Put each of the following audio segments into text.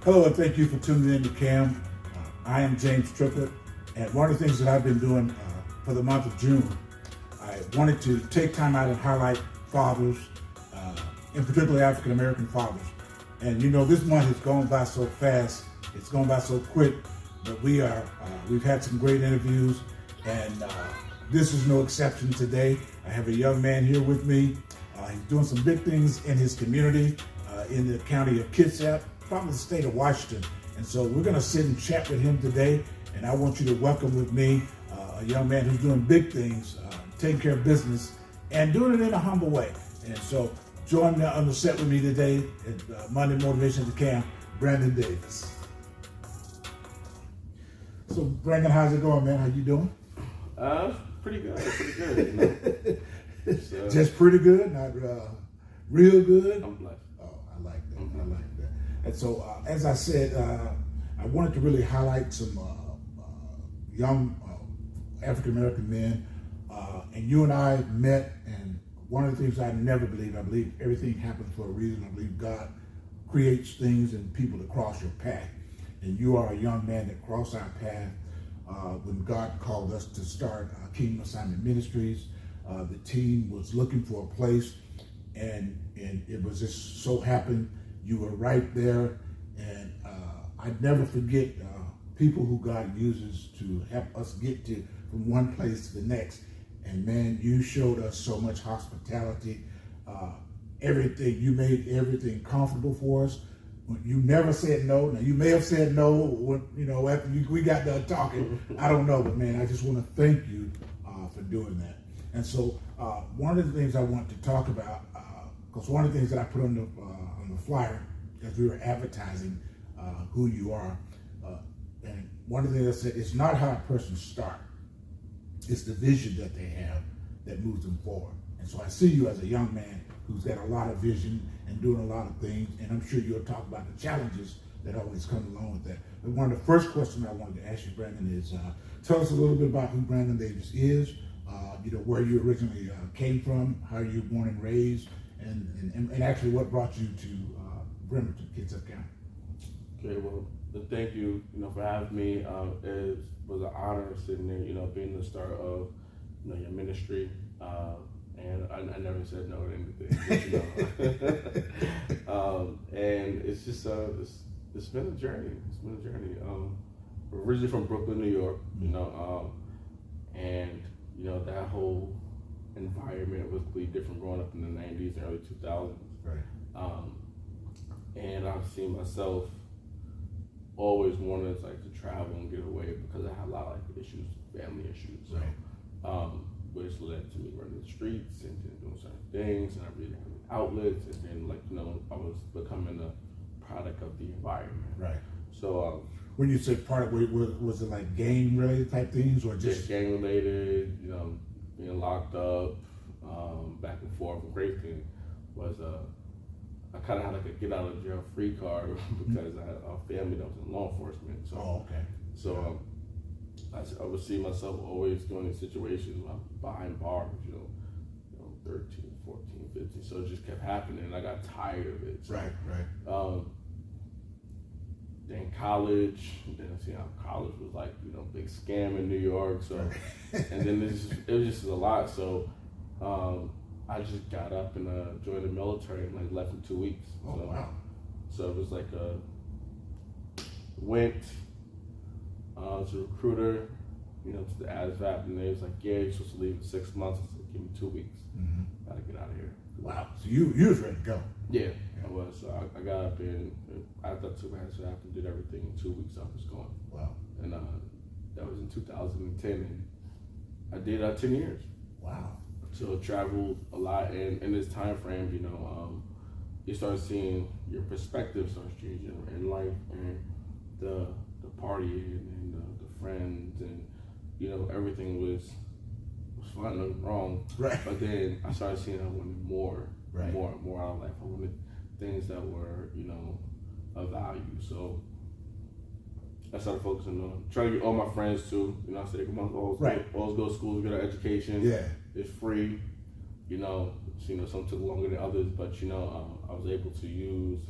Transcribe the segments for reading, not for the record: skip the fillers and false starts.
Hello, and thank you for tuning in to CAM. I am James Triplett, and one of the things that I've been doing for the month of June, I wanted to take time out and highlight fathers, in particular African American fathers. And you know, this month has gone by so fast, it's gone by so quick, but we've had some great interviews, and this is no exception today. I have a young man here with me. He's doing some big things in his community, in the county of Kitsap, probably the state of Washington. And so we're going to sit and chat with him today. And I want you to welcome with me a young man who's doing big things, taking care of business, and doing it in a humble way. And so join me on the set with me today at Monday Motivation at the Camp, Brandon Davis. So Brandon, how's it going, man? How you doing? Pretty good. You know? Just pretty good, not real good. I'm blessed. Oh, I like that. I like that. And so, as I said, I wanted to really highlight some young African American men. And you and I met, and one of the things I never believed, I believe everything happens for a reason. I believe God creates things and people to cross your path. And you are a young man that crossed our path when God called us to start Kingdom Assignment Ministries. The team was looking for a place, and it was just so happened you were right there. And I'd never forget people who God uses to help us get from one place to the next. And man, you showed us so much hospitality. Everything, you made everything comfortable for us. You never said no. Now you may have said no when, after we got done talking. I don't know, but man, I just want to thank you for doing that. And so one of the things I want to talk about, because one of the things that I put on the flyer as we were advertising who you are, and one of the things I said, it's not how a person starts, it's the vision that they have that moves them forward. And so I see you as a young man who's got a lot of vision and doing a lot of things, and I'm sure you'll talk about the challenges that always come along with that. But one of the first questions I wanted to ask you, Brandon, is tell us a little bit about who Brandon Davis is, where you originally came from, how you were born and raised, and actually what brought you to Bremerton, Kitsap County. Okay, well, thank you, for having me. It was an honor sitting there, being the start of, your ministry. And I never said no to anything, and it's just it's been a journey. It's been a journey. Originally from Brooklyn, New York, and that whole environment was completely different growing up in the '90s and early 2000s. Right. And I've seen myself always wanted to travel and get away because I had a lot of issues, family issues. So, right. Which led to me running the streets and then doing certain things, and I really had outlets, and then I was becoming a product of the environment. Right. So when you say product, was it like gang related type things, or just gang related? Being locked up, back and forth. The great thing was I kind of had a get out of jail free card because I had a family that was in law enforcement. So, okay. So. I would see myself always going in situations behind bars, 13, 14, 15. So it just kept happening, and I got tired of it. So, right. Then college, college was big scam in New York. So, and then it was just a lot. So, I just got up and joined the military and left in 2 weeks. Oh, so, wow. So it was went. To recruiter, to the ASVAB, and they was like, yeah, you're supposed to leave in 6 months. I said, give me 2 weeks. Mm-hmm. Gotta get out of here. Wow. So you was ready to go. Yeah. I was. So I got up and after I took my ASVAB and did everything in 2 weeks, I was gone. Wow. And that was in 2010, and I did 10 years. Wow. So traveled a lot, and in this time frame, you start seeing your perspective starts changing in life, and the partying and the friends, and everything was fun and wrong. Right. But then I started seeing I wanted more, right. more out of life. I wanted things that were of value. So I started focusing on trying to get all my friends to I said, come on, always go to school, get an education. Yeah. It's free. Some took longer than others, but I was able to use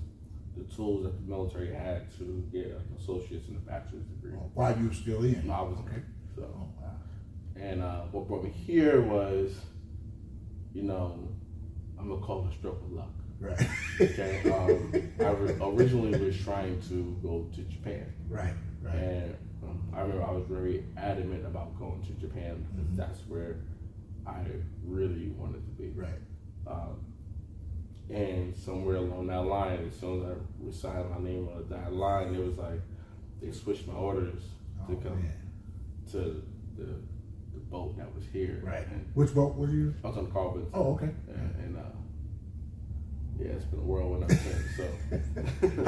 the tools that the military had to get an associate's and a bachelor's degree. While you were still in? No, I was okay. So, Oh, wow. and what brought me here was, you know, I'm gonna call it a stroke of luck. Right. Okay. Originally was trying to go to Japan. Right. Right. And I remember I was very adamant about going to Japan because that's where I really wanted to be. Right. And somewhere along that line, as soon as I recited my name on that line, it was like they switched my orders to come to the boat that was here. Right. And which boat were you? I was on Carl Vinson. Oh, okay. And yeah, it's been a whirlwind ever since. So,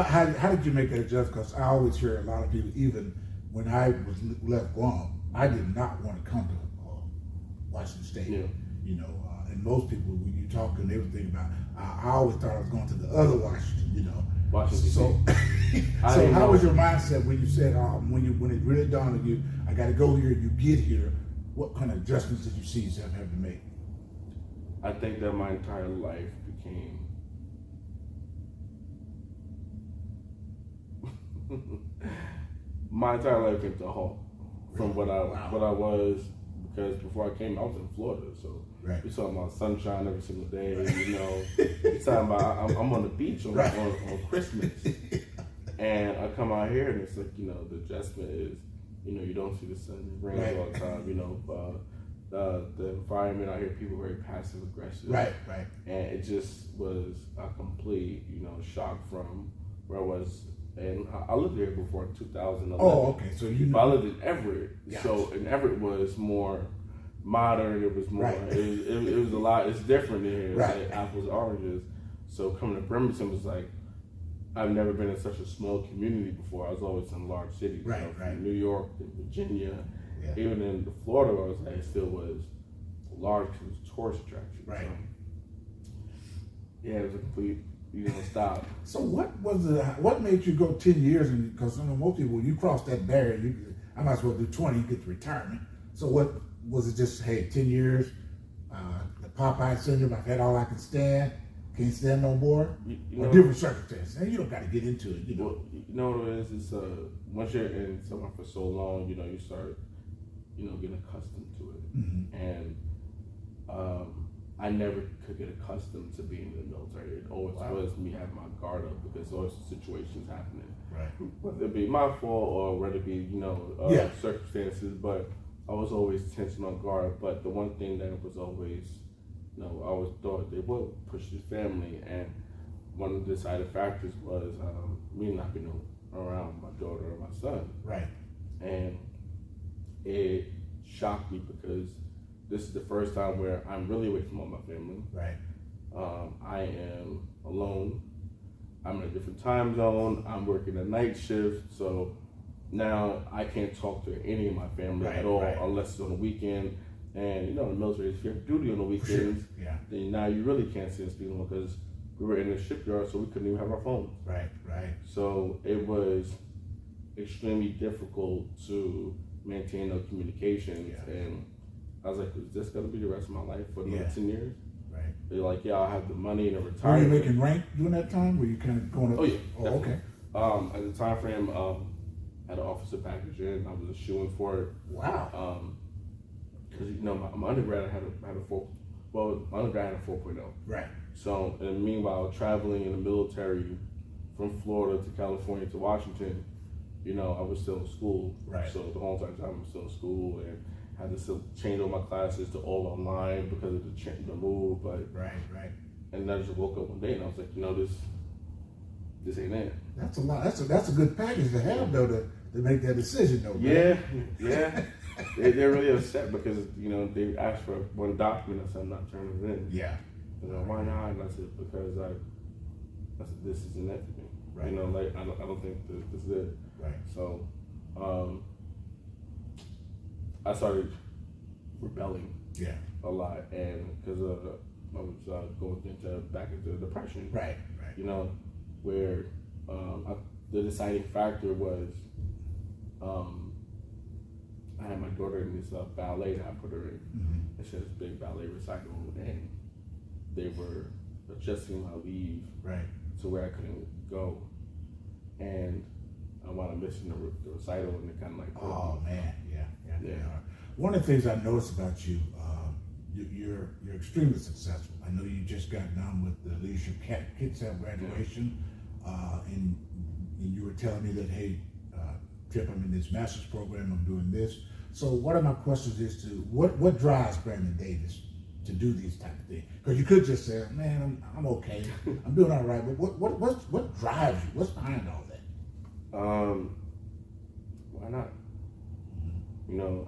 how did you make that adjustment? Because I always hear a lot of people, even when I was left Guam, I did not want to come to Washington State. Yeah. You know, and most people, when you talk to them, they would think about. I always thought I was going to the other Washington. You know. Washington. So, so how was your mindset when you said when it really dawned on you, I got to go here? You get here. What kind of adjustments did you see yourself have to make? I think that my entire life became my entire life came to a halt from what I was, because before I came I was in Florida, so we're talking about sunshine every single day, you know. We're talking about I'm on the beach on Christmas, and I come out here and it's like, you know, the adjustment is, you know, you don't see the sun, it rains all the time, you know. The environment out here, people are very passive aggressive, right, and it just was a complete, you know, shock from where I was. And I lived there before 2011. Oh, okay. So you know. I lived in Everett. So, and Everett was more modern. It was more. It was a lot. It's different in here. It's like apples, oranges. So coming to Bremerton was like, I've never been in such a small community before. I was always in large cities. Right, you know, right. New York, and Virginia, even in Florida, where I was like, it still was large because it was a tourist attraction. Right. So, yeah, it was a complete. You don't stop. So what made you go 10 years? Because most people, when you cross that barrier, I might as well do 20, you get to retirement. So what was it? Just, hey, 10 years, the Popeye syndrome, I've had all I can stand, can't stand no more, or different circumstances. And you don't got to get into it, you know. Well, you know what it is? It's once you're in somewhere for so long, you know, you start, you know, getting accustomed to it. Mm-hmm. And I never could get accustomed to being in the military. It always was me having my guard up because there's always situations happening. Right. Whether it be my fault or whether it be, you know, circumstances, but I was always tense and on guard. But the one thing that was always, you know, I always thought they would push the family. And one of the deciding factors was me not being around my daughter or my son. Right. And it shocked me because this is the first time where I'm really away from all my family. Right. I am alone. I'm in a different time zone. I'm working a night shift, so now I can't talk to any of my family at all unless it's on the weekend. And you know, in the military, if you have duty on the weekends, then now you really can't see and speak to them because we were in the shipyard, so we couldn't even have our phones. Right. So it was extremely difficult to maintain those communications, and I was like, is this going to be the rest of my life for another 10 years? Right. They're like, yeah, I'll have the money and a Were retirement. you making rank during that time? Were you kind of going up? Oh, yeah. Oh, okay. At the time frame, I had an officer package in. I was a shoo-in for it. Wow. Because, you know, my undergrad had a 4.0. Right. So, and meanwhile, traveling in the military from Florida to California to Washington, you know, I was still in school. Right. So the whole entire time I was still in school and had to still change all my classes to all online because of the move. But right. And I just woke up one day and I was like, you know, this ain't it. That's a lot. That's a good package to have though to make that decision though. Yeah. They're really upset because, you know, they asked for one document. I said I'm not turning it in. Yeah. You know, why not? And I said because I said this isn't it for me. Right. You know, like I don't think this is it. Right. So, I started rebelling. A lot, and because I was going back into depression. Right. You know, where the deciding factor was I had my daughter in this ballet that I put her in. Mm-hmm. It's this big ballet recital, and they were adjusting my leave right to where I couldn't go. and I wound up missing the recital, and it kind of like Oh man, yeah. Yeah. One of the things I noticed about you, you're extremely successful. I know you just got done with the Leadership Kids Have graduation, and you were telling me that, hey, Trip, I'm in this master's program, I'm doing this. So one of my questions is to what drives Brandon Davis to do these type of things? Because you could just say, man, I'm okay, I'm doing all right. But what drives you? What's behind all that? Why not? You know,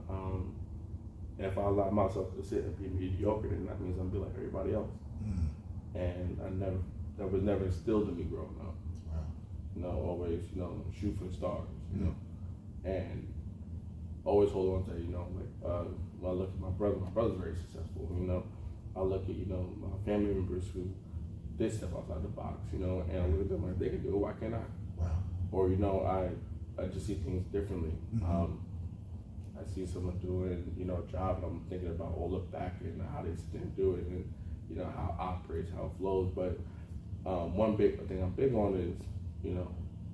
if I allow myself to sit and be mediocre, then that means I'm be like everybody else. And that was never instilled in me growing up. Wow. You know, always, you know, shoot for the stars, you know, and always hold on to, you know, like, when I look at my brother's very successful, you know. I look at, you know, my family members who did step outside the box, you know, and I look at them like, they can do it, why can't I? Wow. Or, you know, I just see things differently. I see someone doing, you know, a job, and I'm thinking about, look back and how they didn't do it, and, you know, how it operates, how it flows. But one big thing I'm big on is, you know,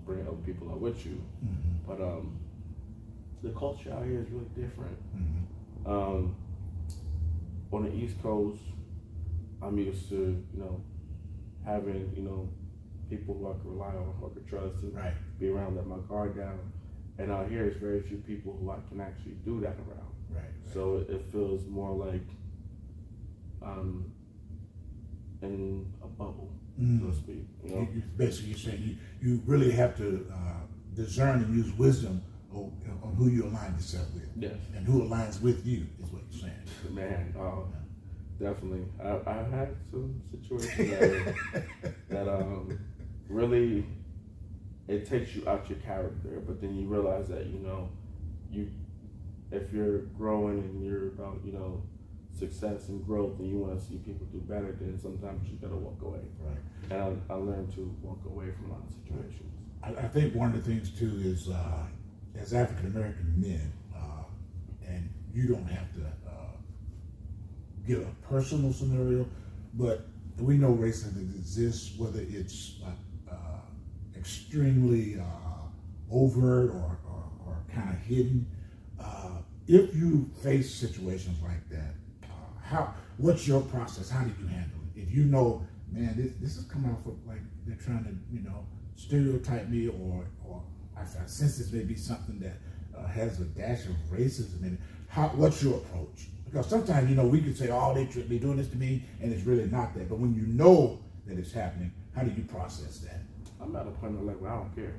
bringing other people out with you. But the culture out here is really different. On the East Coast, I'm used to, you know, having, you know, people who I can rely on, who I can trust, and be around, let my guard down. And out here, it's very few people who I can actually do that around. So it feels more like I'm in a bubble, so to speak. You know? Basically, you're saying you really have to discern and use wisdom on who you align yourself with. Yes. And who aligns with you is what you're saying. Man, definitely. I've had some situations that really, it takes you out your character, but then you realize that, you know, if you're growing and you're about, you know, success and growth, and you want to see people do better, then sometimes you gotta walk away. And I learned to walk away from a lot of situations. I think one of the things too is, as African American men, and you don't have to give a personal scenario, but we know racism exists, whether it's extremely overt or kind of hidden. If you face situations like that, what's your process? How do you handle it? If you know, man, this is coming off of like they're trying to, you know, stereotype me, or I sense this may be something that has a dash of racism in it. What's your approach? Because sometimes, you know, we could say, oh, they doing this to me, and it's really not that. But when you know that it's happening, how do you process that? I'm at a point of like, well, I don't care.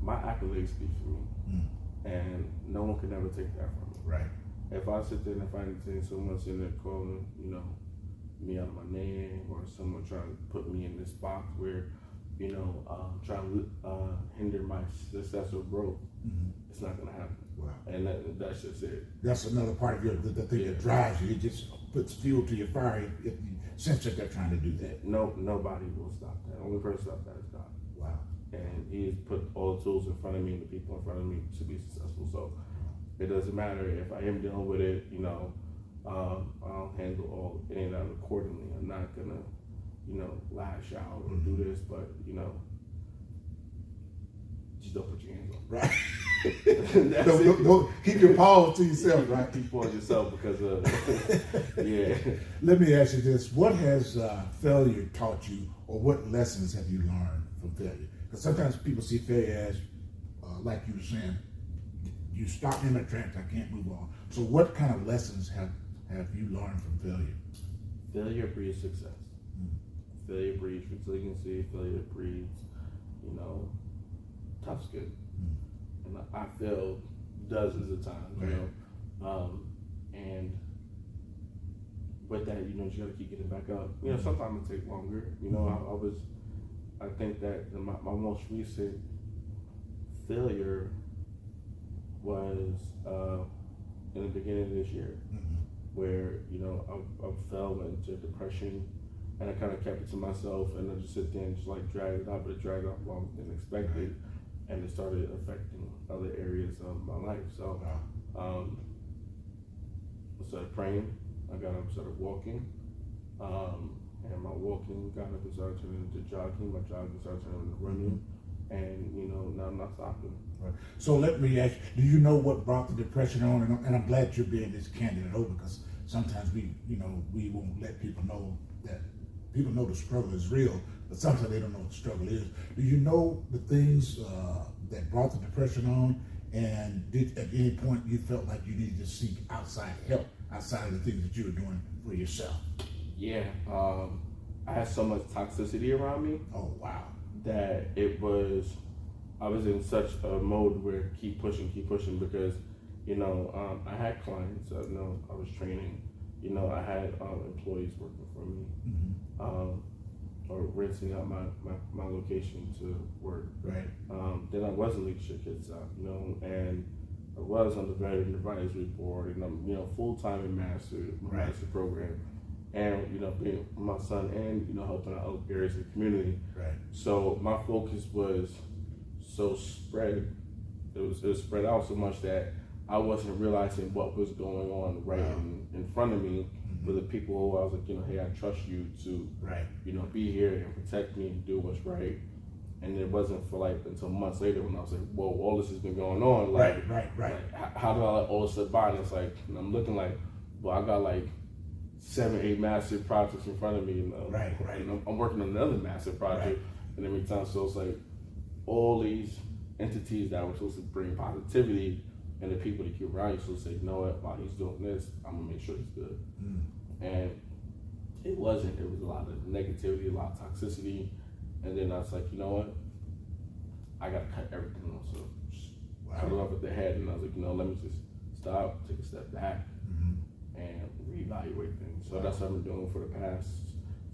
My accolades speak for me, and no one can ever take that from me. If I sit there and if I see someone sitting there calling, you know, me out of my name, or someone trying to put me in this box where, you know, trying to hinder my success or growth, it's not gonna happen. And that's just it. That's another part of the thing that drives you. It just puts fuel to your fire if you sense that they're trying to do that. Nobody will stop that. The only person stop that is God. And He has put all the tools in front of me and the people in front of me to be successful. So it doesn't matter if I am dealing with it. You know, I'll handle any of that accordingly. I'm not gonna, you know, lash out or do this, but you know, just don't put your hands on. Don't keep your paws to yourself, right? Keep on yourself because yeah. Let me ask you this: what has failure taught you, or what lessons have you learned from failure? Because sometimes people see failure as, like you were saying, you stop in my tracks, I can't move on. So, what kind of lessons have you learned from failure? Failure breeds success. Failure breeds resiliency. Failure breeds, you know, tough skin. And I failed dozens of times, you know, and with that, you know, you gotta keep getting back up. You know, sometimes it takes longer. You know, I think that my most recent failure was in the beginning of this year, where, you know, I fell into depression, and I kind of kept it to myself, and I just sit there and just like drag it out, but it dragged out longer than expected. And it started affecting other areas of my life. So I started praying. I got up, started walking. and my walking got up and started turning into jogging. My jogging started turning into running, and now I'm not stopping. Right. So let me ask you, do you know what brought the depression on? And I'm glad you're being this candid and open, because sometimes we won't let people know that people know the struggle is real, but sometimes they don't know what the struggle is. Do you know the things that brought the depression on? And did at any point you felt like you needed to seek outside help, outside of the things that you were doing for yourself? Yeah, I had so much toxicity around me. Oh, wow. That I was in such a mode where keep pushing because, I had clients, I was training, I had employees working for me, or renting out my location to work. Right. Then I was a leadership kids out, and I was on the veteran advisory board, and I'm, full time in master program, and being my son and helping out other areas of the community. Right. So my focus was so spread. It was spread out so much that I wasn't realizing what was going on in front of me. For the people who I was like, hey, I trust you to, be here and protect me and do what's right. And it wasn't for until months later when I was like, whoa, all this has been going on. Right. Like, how do I let all this slip by? And it's like, and I'm looking like, well, I got 7, 8 massive projects in front of me. And I'm working on another massive project. And every time, so it's like all these entities that were supposed to bring positivity, and the people that keep around you supposed to say, you know what, while he's doing this, I'm gonna make sure he's good. And it wasn't. It was a lot of negativity, a lot of toxicity. And then I was like, you know what, I gotta cut everything off. So cut it off at the head. And I was like, let me just stop, take a step back, and reevaluate things. So that's what I've been doing for the past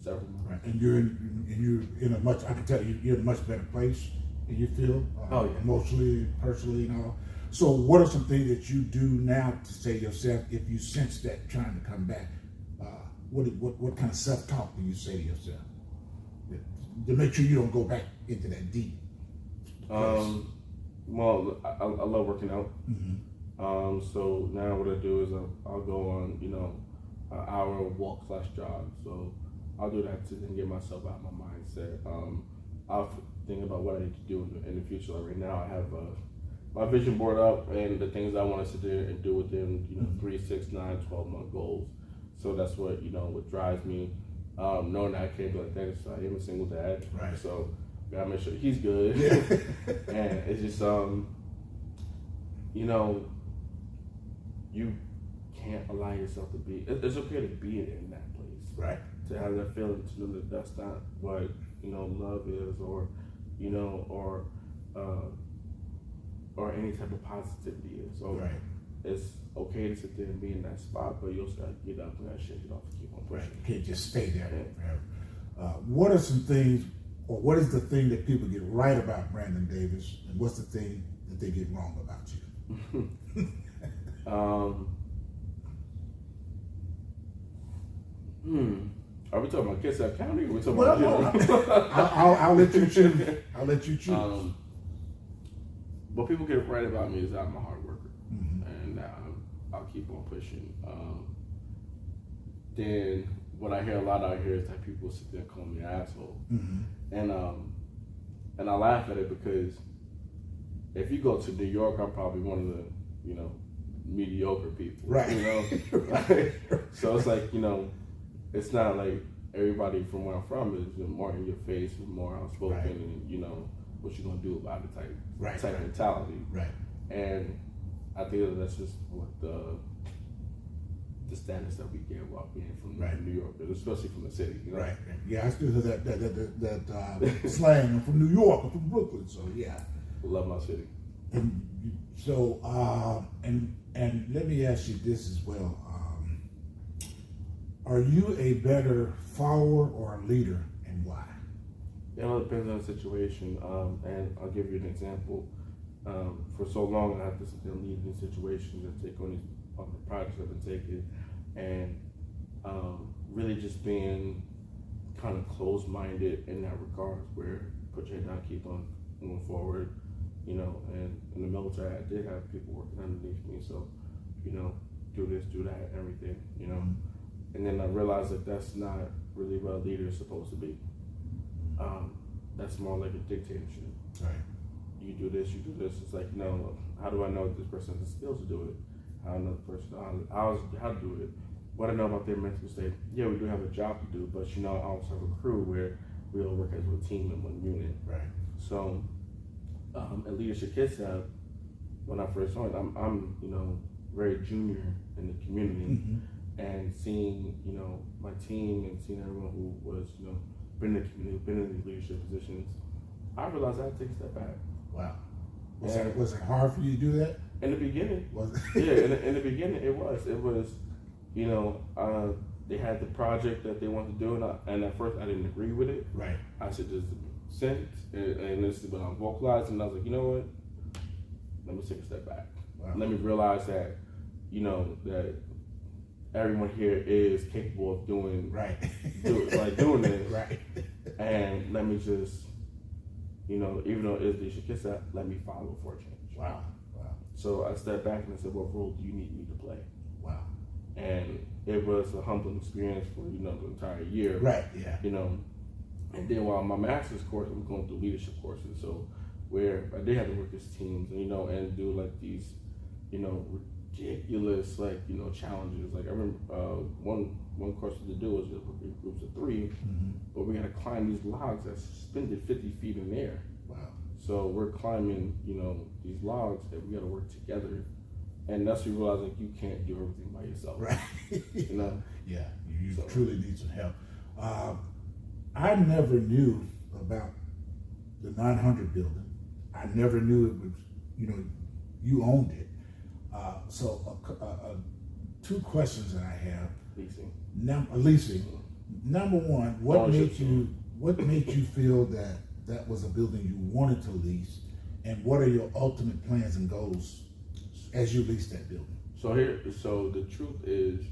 several months. Right. And you're in a much, I can tell you're in a much better place than you feel, emotionally, personally, and all. So what are some things that you do now to say to yourself, if you sense that trying to come back, what kind of self-talk do you say to yourself to make sure you don't go back into that deep place? Well, I love working out. So now what I do is I'll go on, an hour walk/jog. So I'll do that to then get myself out of my mindset. I'll think about what I need to do in the future. Like right now I have my vision board up and the things I want to sit there and do within 3, 6, 9, 12-month goals. So that's what what drives me. Knowing that I can't be like that, so I am a single dad. Right. So gotta make sure he's good. And it's just you can't allow yourself to be. It's okay to be in that place. Right. To have that feeling to know that that's not what love is, or any type of positivity is. So it's okay to sit there and be in that spot, but you also gotta get up and shake it off and keep on pushing. You can't just stay there forever. What are some things, or what is the thing that people get right about Brandon Davis, and what's the thing that they get wrong about you? Are we talking about Kitsap County, or are we talking about I'll let you choose. I'll let you choose. What people get right about me is that I'm a hard worker, and I'll keep on pushing. Then what I hear a lot out here is that people sit there and call me an asshole, and I laugh at it because if you go to New York, I'm probably one of the mediocre people, right? So it's like it's not like everybody from where I'm from is more in your face and more outspoken, and what you gonna do about it type mentality, right? And I think that's just what the status that we get while being from New York, especially from the city, Right. Yeah, I still hear that slang. I'm from New York. I'm from Brooklyn. So yeah, I love my city. And so and let me ask you this as well. Are you a better follower or a leader, and why? It all depends on the situation, and I'll give you an example. For so long, I have to sit there and lead in situations and take on the projects I've been taking, and really just being kind of closed-minded in that regard, where put your head down, keep on moving forward, and in the military, I did have people working underneath me, so, do this, do that, everything, and then I realized that that's not really what a leader is supposed to be. That's more like a dictatorship. Right. You do this, you do this. It's like, no, how do I know this person has the skills to do it? How do I know the person how to do it? What I know about their mental state. Yeah, we do have a job to do, but I also have a crew where we all work as a team in one unit. Right. So at Leadership Kids Hub, when I first joined, I'm very junior in the community, and seeing my team and seeing everyone who was been in the community, been in these leadership positions, I realized I had to take a step back. Wow. Was it hard for you to do that? In the beginning, Was it? yeah. In the beginning, it was. They had the project that they wanted to do, and at first I didn't agree with it. Right. I said, "This is sense," and this is what I'm vocalizing. And I was like, you know what? Let me take a step back. Wow. Let me realize that, that everyone here is capable of doing Right. doing this. Right. And let me just, even though it's the Shikisa, let me follow for a change. Wow. Wow. So I stepped back and I said, what role do you need me to play? Wow. And it was a humbling experience for, the entire year. Right. Yeah. And then while my master's course, I'm going through leadership courses. So where I did have to work as teams and do like these, ridiculous challenges. Like I remember one course to do was just in groups of 3, but we got to climb these logs that's suspended 50 feet in the air. Wow. So we're climbing, these logs, and we got to work together. And that's when you realize you can't do everything by yourself. Right. Yeah. You truly need some help. I never knew about the 900 building. I never knew it was, you owned it. So 2 questions that I have. Leasing. Leasing. Number one, what made you feel that was a building you wanted to lease, and what are your ultimate plans and goals as you lease that building? So the truth is,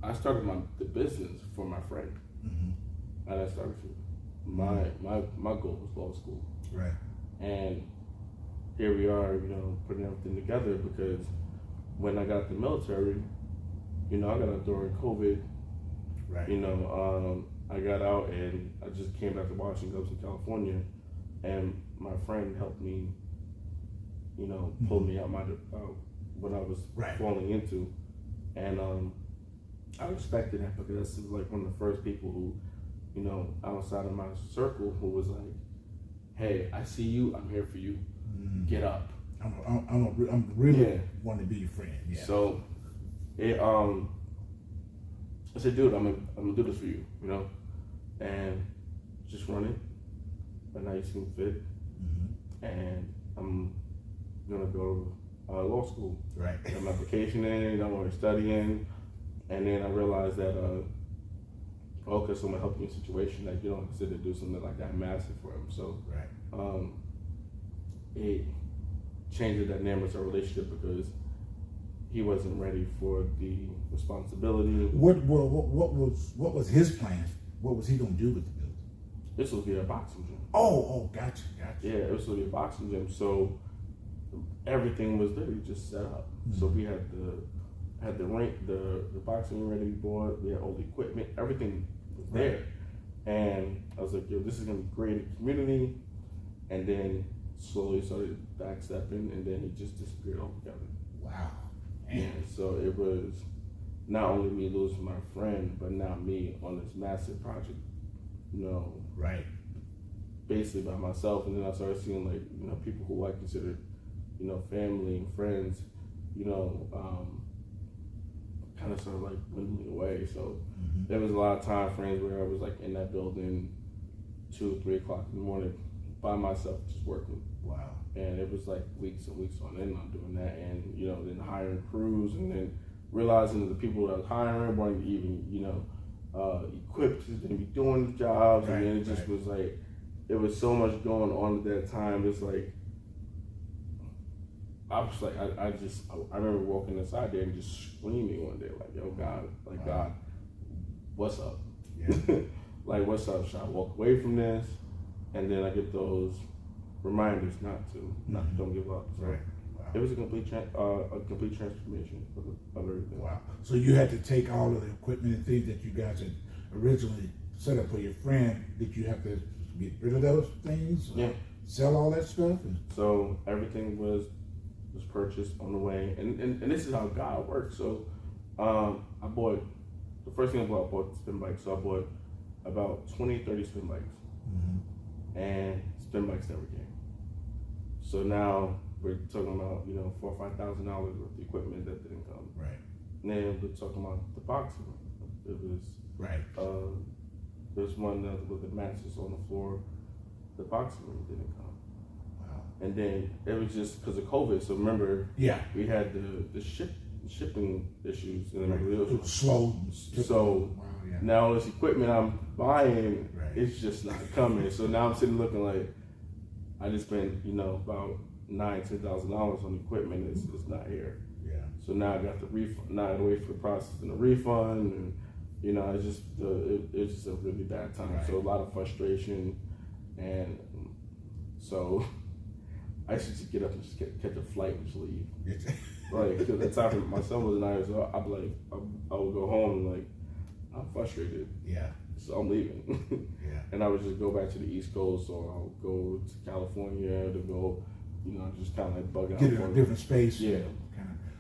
I started the business for my friend, and I started my goal was law school, right? And here we are, putting everything together, because when I got the military, I got out during COVID. Right. I got out and I just came back to Washington, I was in California, and my friend helped me, pull me out what I was falling into, and I respected that, because that's like one of the first people who, outside of my circle, who was like, "Hey, I see you. I'm here for you. Get up." I'm really wanting to be your friend. Yeah. So, I said, "Dude, I'm gonna do this for you," and just run it. But now you seem fit, and I'm gonna go to law school. Right. Got my application in. I'm already studying, and then I realized that okay, so I'm gonna help you in a situation that you don't consider to do something like that massive for him. So it changed the dynamics of our relationship, because he wasn't ready for the responsibility. What was his plan? What was he gonna do with the building? This will be a boxing gym. Oh, gotcha. Yeah, it was going to be a boxing gym. So everything was literally just set up. So we had the ring, the boxing ring ready to be bought. We had all the equipment. Everything was there. And I was like, yo, this is going to be great in the community. And then slowly started backstepping, and then he just disappeared altogether. Wow. And so it was not only me losing my friend, but now me on this massive project, Right. basically by myself. And then I started seeing people who I considered, family and friends, kind of dwindling away. So there was a lot of time frames where I was in that building 2 or 3 o'clock in the morning by myself, just working. Wow. And it was weeks and weeks on end on doing that, and then hiring crews, and then realizing that the people that I was hiring weren't even equipped to be doing the jobs, and then it just was it was so much going on at that time. It's I remember walking inside there and just screaming one day, yo, God, God, what's up? Yeah. What's up? Should I walk away from this? And then I get those reminders not to, don't give up. So. Right. Wow. It was a complete transformation of everything. Wow. So you had to take all of the equipment and things that you guys had originally set up for your friend. Did you have to get rid of those things? Yeah. Sell all that stuff? So everything was purchased on the way, and this is how God works. So I bought the first thing I bought spin bikes. So I bought about 20, 30 spin bikes, and spin bikes never came. So now we're talking about $4,000 or $5,000 worth of equipment that didn't come. Right. And then we're talking about the boxing. It was right. There's one that with the mattress on the floor. The boxing ring didn't come. Wow. And then it was just because of COVID. So remember, we had the shipping issues, and right. It was slow. So now this equipment I'm buying, it's just not coming. So now I'm sitting looking like I just spent about $9,000-$10,000 on equipment. It's not here. Yeah. So now I got the refund. Now I gotta wait for the process and the refund, and it's just it's just a really bad time. Right. So a lot of frustration, and so I used to just get up and just catch a flight and just leave. Like, because at the time my son was in Iowa, so I'd be like, I would go home and like, I'm frustrated. Yeah. So I'm leaving. Yeah. And I would just go back to the East Coast, or I'll go to California to go, just kind of like bug out. Get in a different space. Yeah.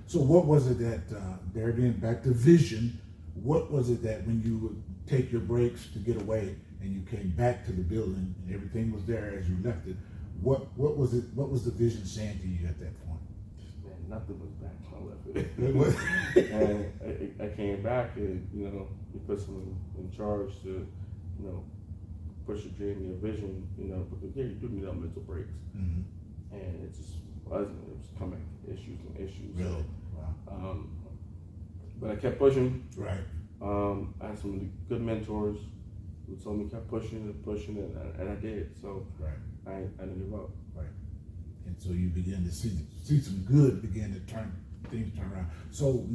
So what was it that, there again, back to vision, what was it that when you would take your breaks to get away and you came back to the building and everything was there as you left it, what was it? What was the vision saying to you at that point? Man, nothing was back when I left it. And I came back, and you put someone in charge to push your dream, your vision, because you do need mental breaks. Mm-hmm. And it just wasn't. It was coming issues and issues. Really? So, Wow. but I kept pushing. Right. I had some really good mentors who told me kept pushing and pushing, and I did. So I didn't give up. Right. And so you begin to see some good begin to turn around. So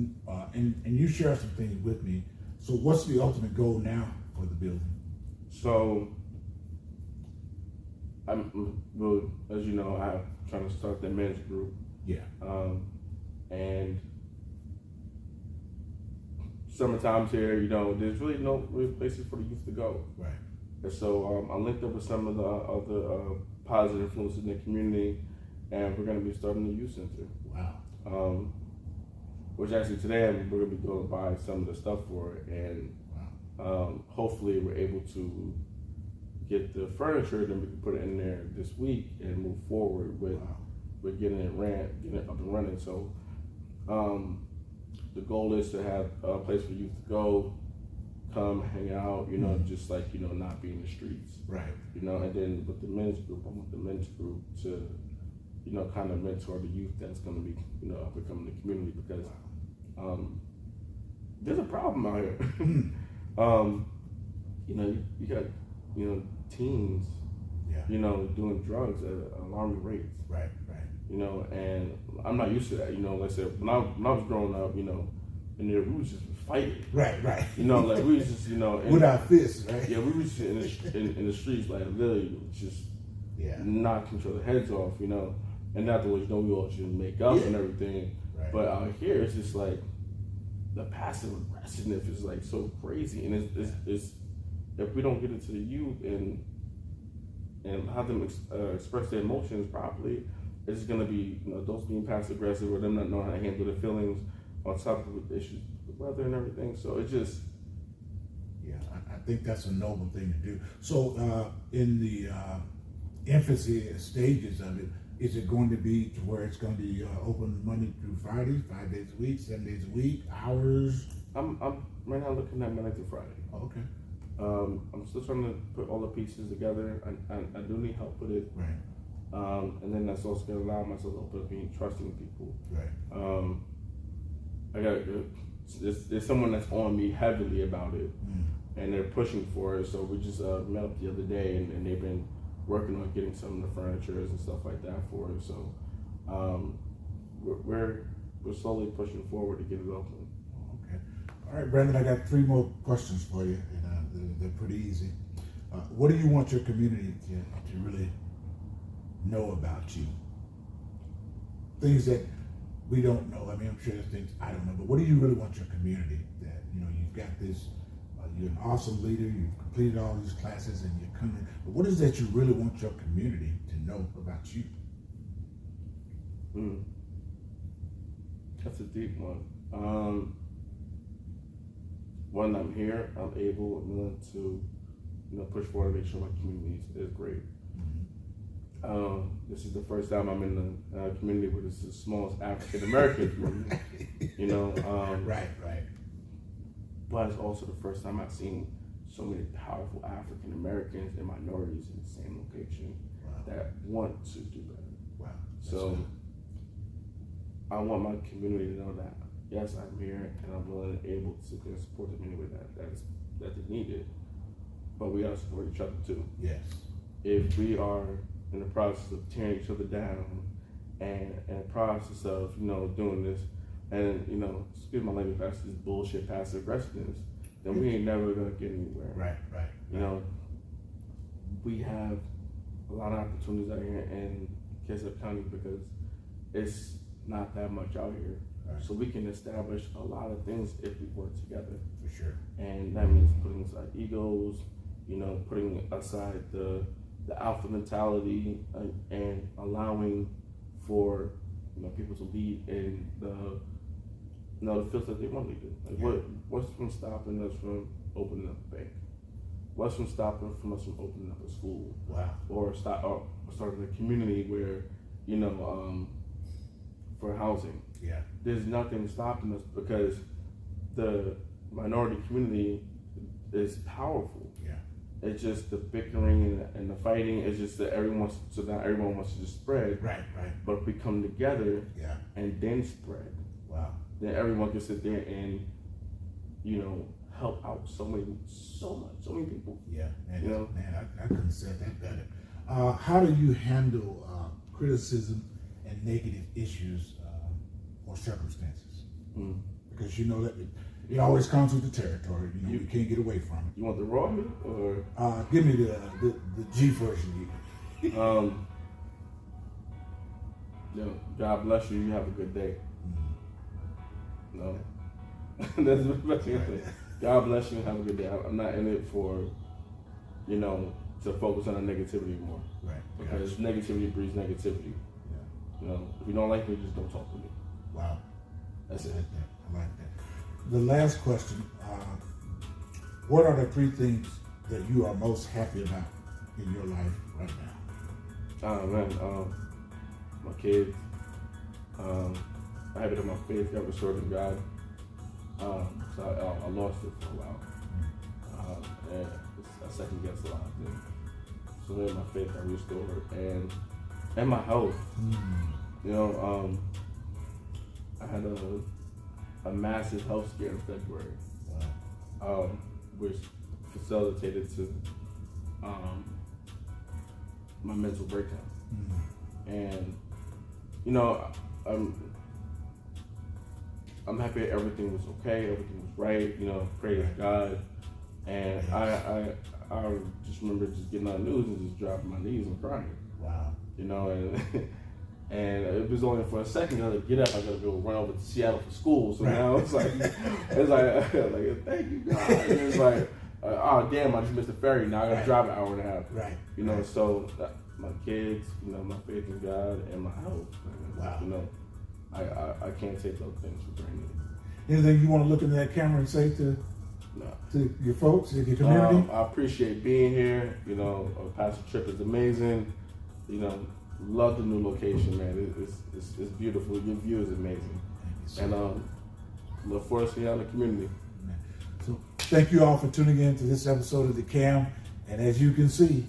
and you share some things with me. So what's the ultimate goal now for the building? So as you know, I'm trying to start the men's group. Yeah. And summertime's here, there's really no real places for the youth to go. Right. And so I linked up with some of the other positive influences in the community, and we're going to be starting a youth center. Wow. Which actually today we're going to be going to buy some of the stuff for it, and hopefully we're able to get the furniture, then we can put it in there this week and move forward with getting it up and running. So the goal is to have a place for youth to go, come hang out, just like, not be in the streets. Right. And then with the men's group, I want the men's group to, kind of mentor the youth that's going to be, up and coming in the community, because there's a problem out here. You got, teens, doing drugs at alarming rates. Right. And I'm not used to that. Like I said, when I was growing up, and we was just fighting. Right. Like we was just, with our fists, right? Yeah, we was just in the streets, like literally just knocking each other heads off, And not the way we all should make up and everything. Right. But out here, it's just like the passive aggressiveness is like so crazy, and it's if we don't get it to the youth and have them express their emotions properly, it's going to be adults being passive aggressive, or them not knowing how to handle their feelings, on top of the issues with the weather and everything. So it just I think that's a noble thing to do. So in the infancy stages of it, is it going to be to where it's going to be open Monday through Friday, 5 days a week, 7 days a week, hours? I'm right now looking at Monday through Friday. Oh, okay. I'm still trying to put all the pieces together. I do need help with it. Right. And then that's also going to allow myself to open up being trusting people. Right. There's someone that's on me heavily about it, and they're pushing for it. So we just met up the other day, and they've been working on getting some of the furniture and stuff like that for it. So we're slowly pushing forward to get it open. Okay. All right, Brandon, I got 3 more questions for you, and they're pretty easy. What do you want your community to really know about you? things that we don't know. I mean, I'm sure there's things I don't know, but what do you really want your community that, you've got this, you're an awesome leader, you've completed all these classes and you're coming, but what is that you really want your community to know about you? That's a deep one. When I'm here, I'm willing to, push forward and make sure my community is great. This is the first time I'm in the community where this is the smallest African American community. Right. But it's also the first time I've seen so many powerful African Americans and minorities in the same location that want to do better. Wow. So I want my community to know that yes, I'm here and I'm willing and able to support them anyway that they need it. But we gotta support each other too. Yes. If we are in the process of tearing each other down and in the process of, doing this and, excuse my language, that's this bullshit passive aggressiveness, then we ain't never gonna get anywhere. Right. We have a lot of opportunities out here in Kitsap County because it's not that much out here. Right. So we can establish a lot of things if we work together. For sure. And that means putting aside egos, putting aside the alpha mentality and allowing for people to lead in the fields that they want to do. Like what's from stopping us from opening up a bank? What's from stopping from us from opening up a school? Wow. Or starting a community where for housing. Yeah. There's nothing stopping us because the minority community is powerful. Yeah. It's just the bickering and the fighting. It's just that not everyone wants to just spread. Right. But if we come together Yeah. and then spread, Wow. then everyone can sit there and, help out so many people. Yeah. Man, I couldn't say that better. How do you handle criticism and negative issues or circumstances? Because that it always comes with the territory. You can't get away from it. You want the raw meat or? Give me the G version. God bless you. You have a good day. No, that's the best thing I say. God bless you. Have a good day. I'm not in it for, to focus on the negativity more. Right. Because negativity breeds negativity. Yeah. If you don't like me, just don't talk to me. Wow. That's I it. like that. The last question, what are the 3 things that you are most happy about in your life right now? My kids. I have it in my faith got restored in God. So I lost it for a while. And I second guessed a lot of things. So then my faith got restored and my health. I had a massive health scare in February, which facilitated to my mental breakdown. And I'm happy everything was okay, everything was right. Praise God. And I just remember just getting on the news and just dropping my knees and crying. Wow. And it was only for a second. I was like, get up! I gotta go run over to Seattle for school. So now it's like thank you God. And it's like, oh damn! I just missed the ferry. Now I gotta drive an hour and a half. Right. So my kids, my faith in God, and my health. Wow. I can't take those things for granted. Anything you want to look into that camera and say to your folks, your community? I appreciate being here. Pastor Tripp is amazing. Love the new location, man. It's beautiful. Your view is amazing. And look forward to seeing you out in the community. So thank you all for tuning in to this episode of The Cam. And as you can see,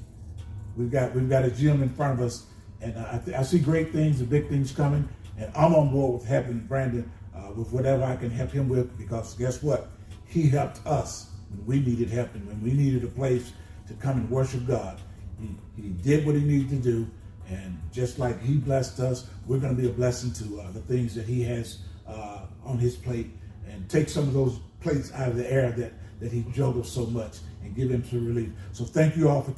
we've got a gym in front of us, and I see great things and big things coming. And I'm on board with helping Brandon with whatever I can help him with, because guess what? He helped us when we needed help and when we needed a place to come and worship God. He did what he needed to do, and just like he blessed us, we're going to be a blessing to the things that he has on his plate, and take some of those plates out of the air that he juggles so much and give him some relief. So thank you all for